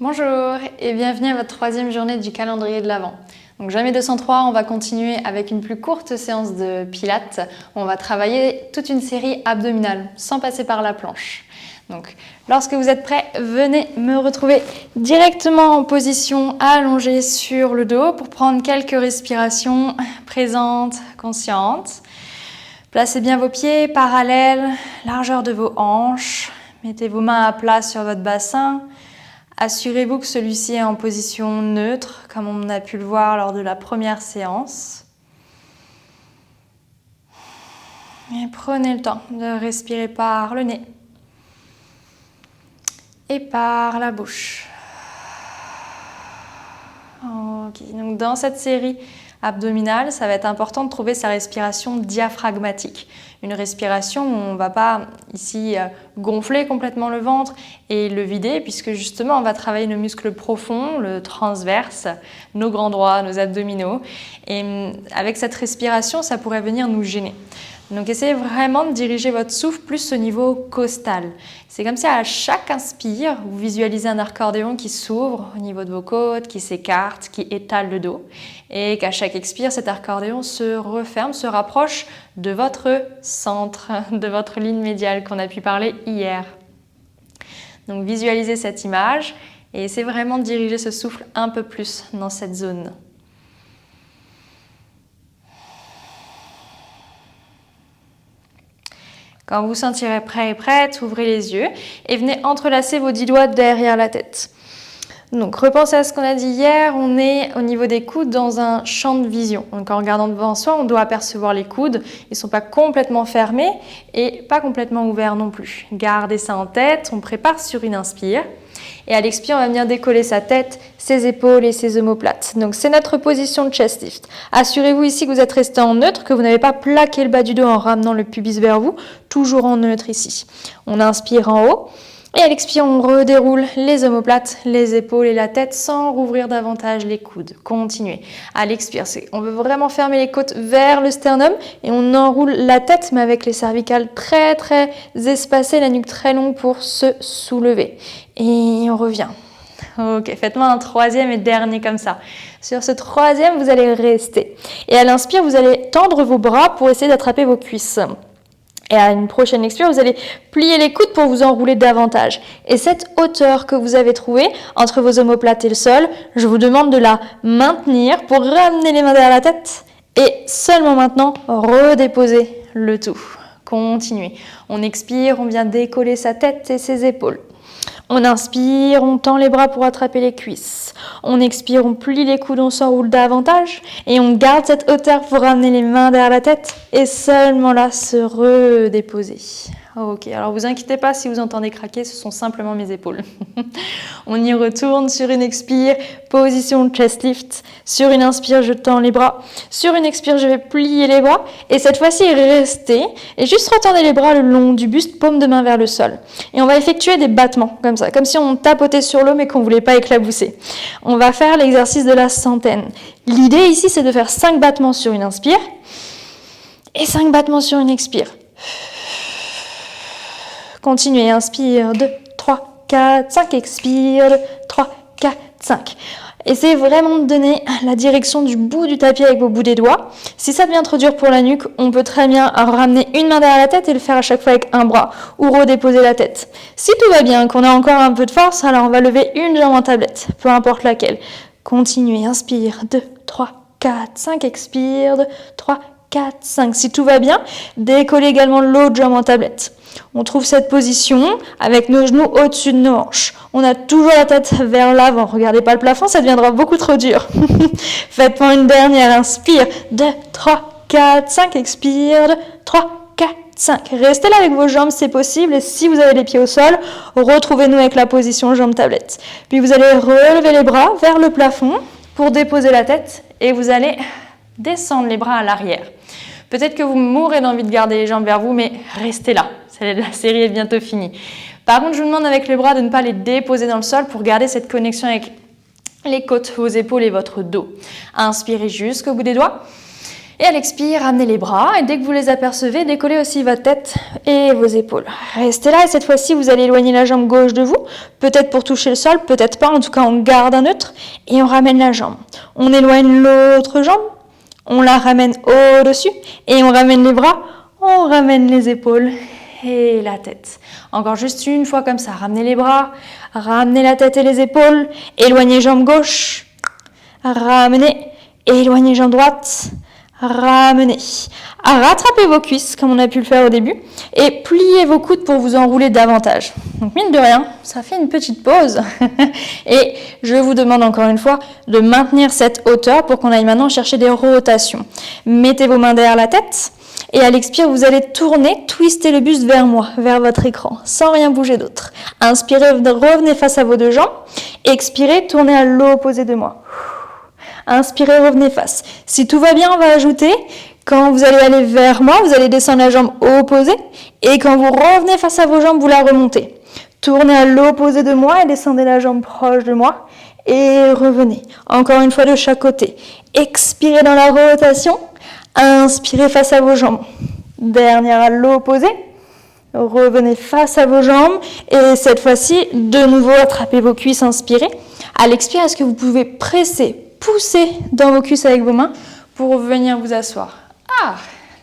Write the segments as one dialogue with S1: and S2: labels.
S1: Bonjour et bienvenue à votre troisième journée du calendrier de l'Avent. Donc jamais 203, on va continuer avec une plus courte séance de pilates. On va travailler toute une série abdominale sans passer par la planche. Donc lorsque vous êtes prêts, venez me retrouver directement en position allongée sur le dos pour prendre quelques respirations présentes, conscientes. Placez bien vos pieds parallèles, largeur de vos hanches. Mettez vos mains à plat sur votre bassin. Assurez-vous que celui-ci est en position neutre, comme on a pu le voir lors de la première séance. Et prenez le temps de respirer par le nez et par la bouche. Ok, donc dans cette série abdominale, ça va être important de trouver sa respiration diaphragmatique. Une respiration où on ne va pas ici gonfler complètement le ventre et le vider, puisque justement on va travailler nos muscles profonds, le transverse, nos grands droits, nos abdominaux. Et avec cette respiration, ça pourrait venir nous gêner. Donc essayez vraiment de diriger votre souffle plus au niveau costal. C'est comme si à chaque inspire, vous visualisez un accordéon qui s'ouvre au niveau de vos côtes, qui s'écarte, qui étale le dos. Et qu'à chaque expire, cet accordéon se referme, se rapproche de votre centre, de votre ligne médiale qu'on a pu parler hier. Donc visualisez cette image et essayez vraiment de diriger ce souffle un peu plus dans cette zone. Quand vous vous sentirez prêt et prête, ouvrez les yeux et venez entrelacer vos 10 doigts derrière la tête. Donc repensez à ce qu'on a dit hier, on est au niveau des coudes dans un champ de vision. Donc en regardant devant soi, on doit apercevoir les coudes. Ils ne sont pas complètement fermés et pas complètement ouverts non plus. Gardez ça en tête, on prépare sur une inspire. Et à l'expire, on va venir décoller sa tête, ses épaules et ses omoplates. Donc c'est notre position de chest lift. Assurez-vous ici que vous êtes resté en neutre, que vous n'avez pas plaqué le bas du dos en ramenant le pubis vers vous. Toujours en neutre ici. On inspire en haut. Et à l'expire, on redéroule les omoplates, les épaules et la tête sans rouvrir davantage les coudes. Continuez. À l'expire, on veut vraiment fermer les côtes vers le sternum et on enroule la tête mais avec les cervicales très très espacées, la nuque très longue pour se soulever. Et on revient. Ok, faites-moi un troisième et dernier comme ça. Sur ce troisième, vous allez rester. Et à l'inspire, vous allez tendre vos bras pour essayer d'attraper vos cuisses. Et à une prochaine expire, vous allez plier les coudes pour vous enrouler davantage. Et cette hauteur que vous avez trouvée entre vos omoplates et le sol, je vous demande de la maintenir pour ramener les mains derrière la tête et seulement maintenant redéposer le tout. Continuez. On expire, on vient décoller sa tête et ses épaules. On inspire, on tend les bras pour attraper les cuisses. On expire, on plie les coudes, on s'enroule davantage. Et on garde cette hauteur pour ramener les mains derrière la tête. Et seulement là, se redéposer. Ok, alors vous inquiétez pas si vous entendez craquer, ce sont simplement mes épaules. On y retourne sur une expire, position chest lift. Sur une inspire, je tends les bras. Sur une expire, je vais plier les bras. Et cette fois-ci, restez. Et juste retendez les bras le long du buste, paume de main vers le sol. Et on va effectuer des battements, comme ça. Comme si on tapotait sur l'eau, mais qu'on ne voulait pas éclabousser. On va faire l'exercice de la centaine. L'idée ici, c'est de faire 5 battements sur une inspire. Et 5 battements sur une expire. Continuez, inspire, 2, 3, 4, 5, expire, 2, 3, 4, 5. Essayez vraiment de donner la direction du bout du tapis avec vos bouts des doigts. Si ça devient trop dur pour la nuque, on peut très bien ramener une main derrière la tête et le faire à chaque fois avec un bras ou redéposer la tête. Si tout va bien, qu'on a encore un peu de force, alors on va lever une jambe en tablette, peu importe laquelle. Continuez, inspire, 2, 3, 4, 5, expire, 2, 3, 4, 5. Si tout va bien, décollez également l'autre jambe en tablette. On trouve cette position avec nos genoux au-dessus de nos hanches. On a toujours la tête vers l'avant. Regardez pas le plafond, ça deviendra beaucoup trop dur. Faites-moi une dernière. Inspire. 2, 3, 4, 5. Expire. 2, 3, 4, 5. Restez là avec vos jambes, c'est possible. Et si vous avez les pieds au sol, retrouvez-nous avec la position jambe tablette. Puis vous allez relever les bras vers le plafond pour déposer la tête. Et vous allez descendre les bras à l'arrière. Peut-être que vous mourrez d'envie de garder les jambes vers vous, mais restez là. La série est bientôt finie. Par contre, je vous demande avec les bras de ne pas les déposer dans le sol pour garder cette connexion avec les côtes, vos épaules et votre dos. Inspirez jusqu'au bout des doigts. Et à l'expire, ramenez les bras et dès que vous les apercevez, décollez aussi votre tête et vos épaules. Restez là et cette fois-ci, vous allez éloigner la jambe gauche de vous, peut-être pour toucher le sol, peut-être pas, en tout cas on garde un neutre et on ramène la jambe. On éloigne l'autre jambe, on la ramène au-dessus et on ramène les bras, on ramène les épaules et la tête. Encore juste une fois comme ça, ramenez les bras, ramenez la tête et les épaules, éloignez jambe gauche, ramenez, éloignez jambe droite, ramenez. Rattrapez vos cuisses comme on a pu le faire au début et pliez vos coudes pour vous enrouler davantage. Donc mine de rien, ça fait une petite pause et je vous demande encore une fois de maintenir cette hauteur pour qu'on aille maintenant chercher des rotations. Mettez vos mains derrière la tête et à l'expire, vous allez tourner, twister le buste vers moi, vers votre écran, sans rien bouger d'autre. Inspirez, revenez face à vos deux jambes. Expirez, tournez à l'opposé de moi. Inspirez, revenez face. Si tout va bien, on va ajouter, quand vous allez aller vers moi, vous allez descendre la jambe opposée. Et quand vous revenez face à vos jambes, vous la remontez. Tournez à l'opposé de moi et descendez la jambe proche de moi. Et revenez. Encore une fois de chaque côté. Expirez dans la rotation. Inspirez face à vos jambes. Dernière à l'opposé. Revenez face à vos jambes. Et cette fois-ci, de nouveau, attrapez vos cuisses, inspirez. À l'expire, est-ce que vous pouvez presser, pousser dans vos cuisses avec vos mains pour venir vous asseoir? Ah,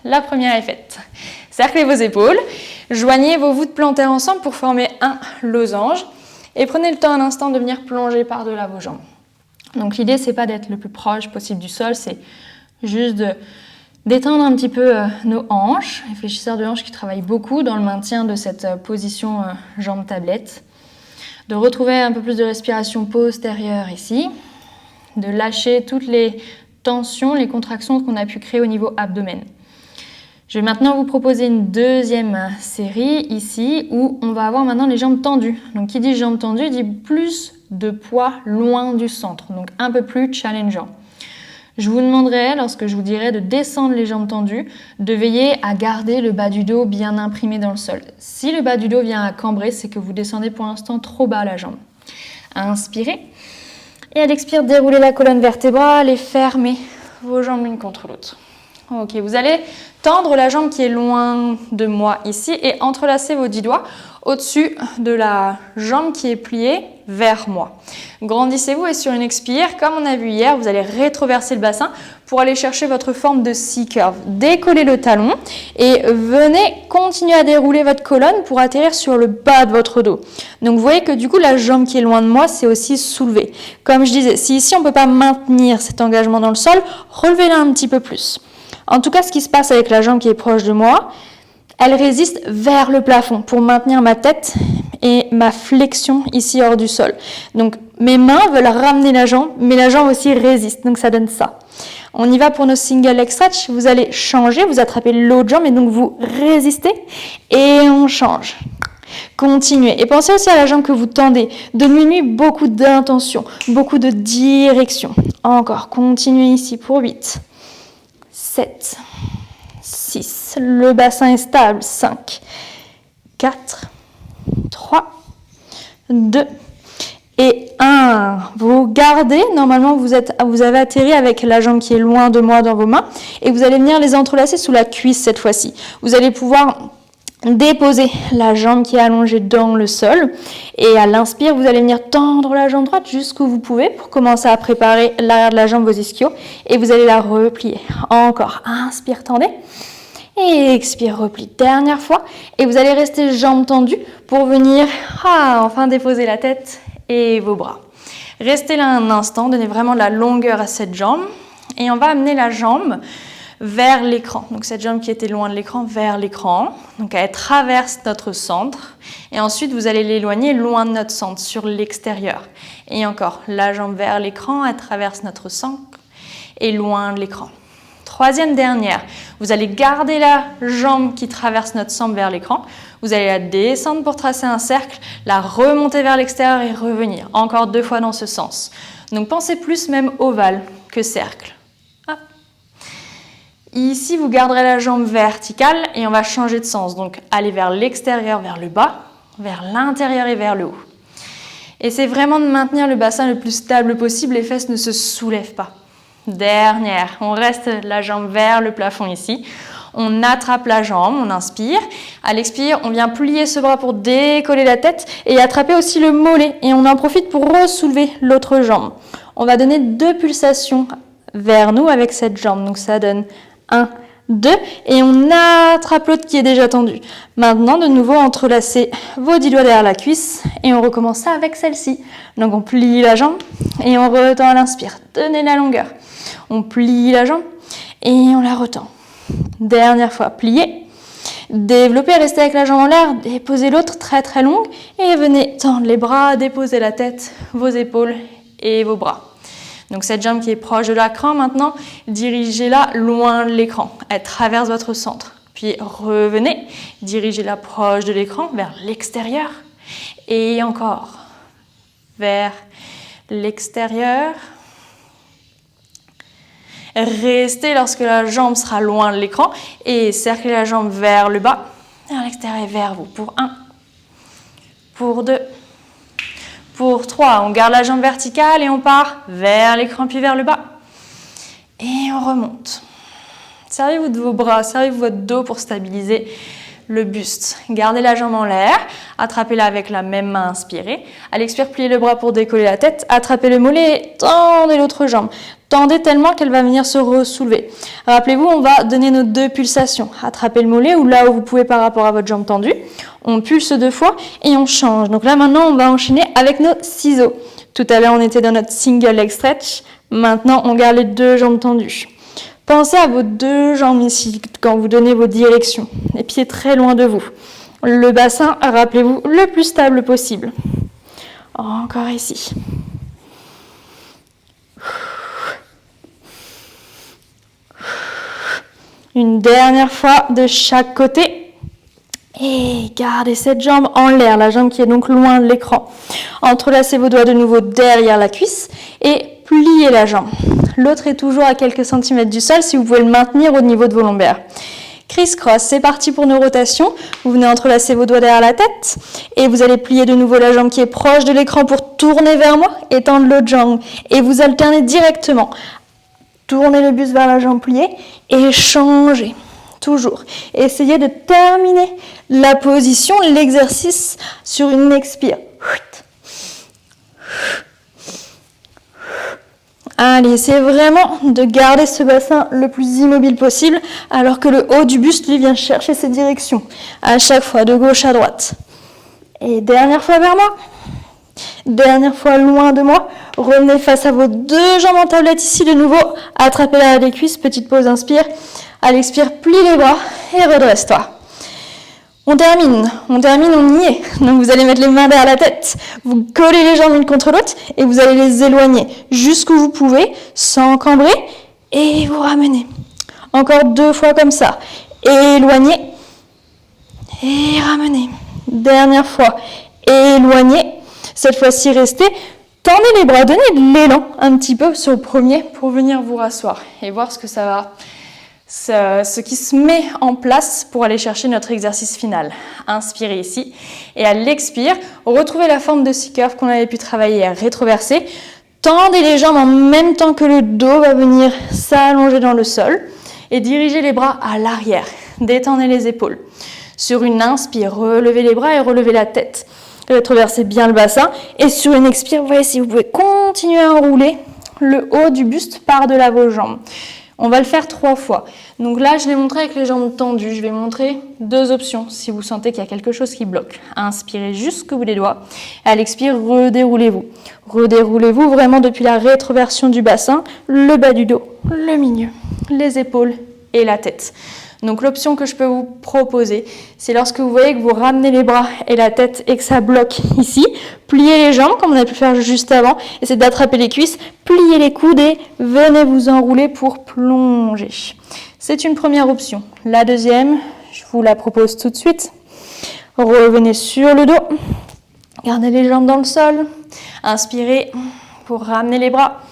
S1: la première est faite. Cerclez vos épaules, joignez vos voûtes plantaires ensemble pour former un losange et prenez le temps un instant de venir plonger par-delà vos jambes. Donc l'idée, c'est pas d'être le plus proche possible du sol, c'est juste de détendre un petit peu nos hanches, les fléchisseurs de hanches qui travaillent beaucoup dans le maintien de cette position jambe-tablette, de retrouver un peu plus de respiration postérieure ici, de lâcher toutes les tensions, les contractions qu'on a pu créer au niveau abdomen. Je vais maintenant vous proposer une deuxième série ici où on va avoir maintenant les jambes tendues. Donc qui dit jambes tendues dit plus de poids loin du centre, donc un peu plus challengeant. Je vous demanderai, lorsque je vous dirai de descendre les jambes tendues, de veiller à garder le bas du dos bien imprimé dans le sol. Si le bas du dos vient à cambrer, c'est que vous descendez pour l'instant trop bas la jambe. Inspirez. Et à l'expire, déroulez la colonne vertébrale et fermez vos jambes l'une contre l'autre. Ok, vous allez tendre la jambe qui est loin de moi ici et entrelacer vos 10 doigts au-dessus de la jambe qui est pliée vers moi. Grandissez-vous et sur une expire, comme on a vu hier, vous allez rétroverser le bassin pour aller chercher votre forme de C-curve. Décollez le talon et venez continuer à dérouler votre colonne pour atterrir sur le bas de votre dos. Donc vous voyez que du coup la jambe qui est loin de moi, c'est aussi soulevée. Comme je disais, si ici on ne peut pas maintenir cet engagement dans le sol, relevez-la un petit peu plus. En tout cas, ce qui se passe avec la jambe qui est proche de moi, elle résiste vers le plafond pour maintenir ma tête et ma flexion ici hors du sol. Donc mes mains veulent ramener la jambe, mais la jambe aussi résiste, donc ça donne ça. On y va pour nos single leg stretch, vous allez changer, vous attrapez l'autre jambe et donc vous résistez et on change. Continuez et pensez aussi à la jambe que vous tendez. Donnez-lui beaucoup d'intention, beaucoup de direction. Encore, continuez ici pour 8, 7, 6, le bassin est stable, 5, 4, 3, 2 et 1. Vous gardez, normalement vous avez atterri avec la jambe qui est loin de moi dans vos mains et vous allez venir les entrelacer sous la cuisse cette fois-ci. Vous allez pouvoir déposer la jambe qui est allongée dans le sol et à l'inspire, vous allez venir tendre la jambe droite jusqu'où vous pouvez pour commencer à préparer l'arrière de la jambe, vos ischios et vous allez la replier. Encore, inspire, tendez et expire, replie. Dernière fois et vous allez rester jambes tendues pour venir enfin déposer la tête et vos bras. Restez là un instant, donnez vraiment de la longueur à cette jambe et on va amener la jambe vers l'écran. Donc cette jambe qui était loin de l'écran, vers l'écran. Donc elle traverse notre centre. Et ensuite, vous allez l'éloigner loin de notre centre, sur l'extérieur. Et encore, la jambe vers l'écran, elle traverse notre centre et loin de l'écran. Troisième dernière, vous allez garder la jambe qui traverse notre centre vers l'écran. Vous allez la descendre pour tracer un cercle, la remonter vers l'extérieur et revenir. Encore 2 fois dans ce sens. Donc pensez plus même ovale que cercle. Ici, vous garderez la jambe verticale et on va changer de sens. Donc, aller vers l'extérieur, vers le bas, vers l'intérieur et vers le haut. Et c'est vraiment de maintenir le bassin le plus stable possible. Les fesses ne se soulèvent pas. Dernière. On reste la jambe vers le plafond ici. On attrape la jambe, on inspire. À l'expire, on vient plier ce bras pour décoller la tête et attraper aussi le mollet. Et on en profite pour re-soulever l'autre jambe. On va donner 2 pulsations vers nous avec cette jambe. Donc ça donne 1, 2. Et on attrape l'autre qui est déjà tendu. Maintenant, de nouveau, entrelacez vos 10 doigts derrière la cuisse. Et on recommence ça avec celle-ci. Donc on plie la jambe et on retend à l'inspire. Tenez la longueur. On plie la jambe et on la retend. Dernière fois, pliez, développez, restez avec la jambe en l'air, déposez l'autre très très longue et venez tendre les bras, déposer la tête, vos épaules et vos bras. Donc cette jambe qui est proche de l'écran maintenant, dirigez-la loin de l'écran, elle traverse votre centre. Puis revenez, dirigez-la proche de l'écran vers l'extérieur et encore vers l'extérieur. Restez lorsque la jambe sera loin de l'écran et cerclez la jambe vers le bas, vers l'extérieur et vers vous. Pour 1, pour 2, pour 3. On garde la jambe verticale et on part vers l'écran puis vers le bas. Et on remonte. Servez-vous de vos bras, servez-vous votre dos pour stabiliser le buste. Gardez la jambe en l'air, attrapez-la avec la même main inspirée. À l'expire, pliez le bras pour décoller la tête, attrapez le mollet et tendez l'autre jambe. Tendez tellement qu'elle va venir se re-soulever. Rappelez-vous, on va donner nos 2 pulsations. Attrapez le mollet ou là où vous pouvez par rapport à votre jambe tendue. On pulse 2 fois et on change. Donc là maintenant, on va enchaîner avec nos ciseaux. Tout à l'heure, on était dans notre single leg stretch. Maintenant, on garde les 2 jambes tendues. Pensez à vos 2 jambes ici quand vous donnez vos directions. Les pieds très loin de vous. Le bassin, rappelez-vous, le plus stable possible. Encore ici. Une dernière fois de chaque côté. Et gardez cette jambe en l'air, la jambe qui est donc loin de l'écran. Entrelacez vos doigts de nouveau derrière la cuisse et pliez la jambe. L'autre est toujours à quelques centimètres du sol si vous pouvez le maintenir au niveau de vos lombaires. Criss-cross, c'est parti pour nos rotations. Vous venez entrelacer vos doigts derrière la tête et vous allez plier de nouveau la jambe qui est proche de l'écran pour tourner vers moi et tendre l'autre jambe. Et vous alternez directement. Tournez le buste vers la jambe pliée et changez. Toujours. Essayez de terminer la position, l'exercice sur une expire. Allez, c'est vraiment de garder ce bassin le plus immobile possible alors que le haut du buste, lui, vient chercher ses directions. À chaque fois, de gauche à droite. Et dernière fois vers moi. Dernière fois loin de moi. Revenez face à vos 2 jambes en tablette ici de nouveau. Attrapez-la à les cuisses. Petite pause, inspire. À l'expire, plie les bras et redresse-toi. On termine, on y est. Donc vous allez mettre les mains derrière la tête, vous collez les jambes l'une contre l'autre et vous allez les éloigner jusqu'où vous pouvez, sans cambrer, et vous ramenez. Encore 2 fois comme ça. Éloignez et ramenez. Dernière fois, éloignez. Cette fois-ci, restez. Tendez les bras, donnez de l'élan un petit peu sur le premier pour venir vous rasseoir et voir ce que ça va. Ce qui se met en place pour aller chercher notre exercice final. Inspirez ici et à l'expire, retrouvez la forme de C-curve qu'on avait pu travailler à rétroverser. Tendez les jambes en même temps que le dos va venir s'allonger dans le sol et dirigez les bras à l'arrière. Détendez les épaules. Sur une inspire, relevez les bras et relevez la tête. Rétroversez bien le bassin et sur une expire, vous voyez si vous pouvez continuer à enrouler le haut du buste par-delà vos jambes. On va le faire 3 fois. Donc là, je l'ai montré avec les jambes tendues. Je vais montrer 2 options si vous sentez qu'il y a quelque chose qui bloque. Inspirez jusqu'au bout des doigts. À l'expire, redéroulez-vous. Redéroulez-vous vraiment depuis la rétroversion du bassin, le bas du dos, le milieu, les épaules et la tête. Donc l'option que je peux vous proposer, c'est lorsque vous voyez que vous ramenez les bras et la tête et que ça bloque ici, pliez les jambes comme on a pu faire juste avant, essayez d'attraper les cuisses, pliez les coudes et venez vous enrouler pour plonger. C'est une première option. La deuxième, je vous la propose tout de suite. Revenez sur le dos, gardez les jambes dans le sol, inspirez pour ramener les bras.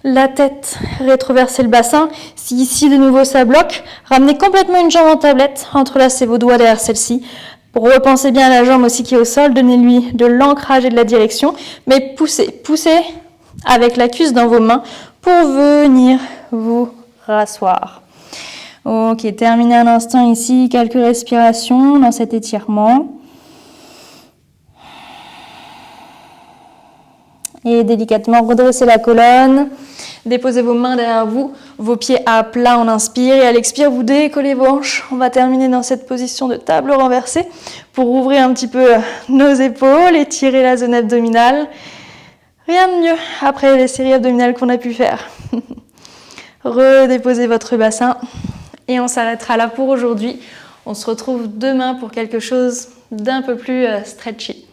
S1: La tête, rétroversez le bassin. Si ici de nouveau ça bloque, ramenez complètement une jambe en tablette, entrelacez vos doigts derrière celle-ci. Repensez bien à la jambe aussi qui est au sol, donnez-lui de l'ancrage et de la direction, mais poussez avec la cuisse dans vos mains
S2: pour venir vous rasseoir. Ok, terminez un instant ici, quelques respirations dans cet étirement. Et délicatement redressez la colonne. Déposez vos mains derrière vous, vos pieds à plat, on inspire et à l'expire, vous décollez vos hanches. On va terminer dans cette position de table renversée pour ouvrir un petit peu nos épaules, étirer la zone abdominale. Rien de mieux après les séries abdominales qu'on a pu faire. Redéposez votre bassin et on s'arrêtera là pour aujourd'hui. On se retrouve demain pour quelque chose d'un peu plus stretchy.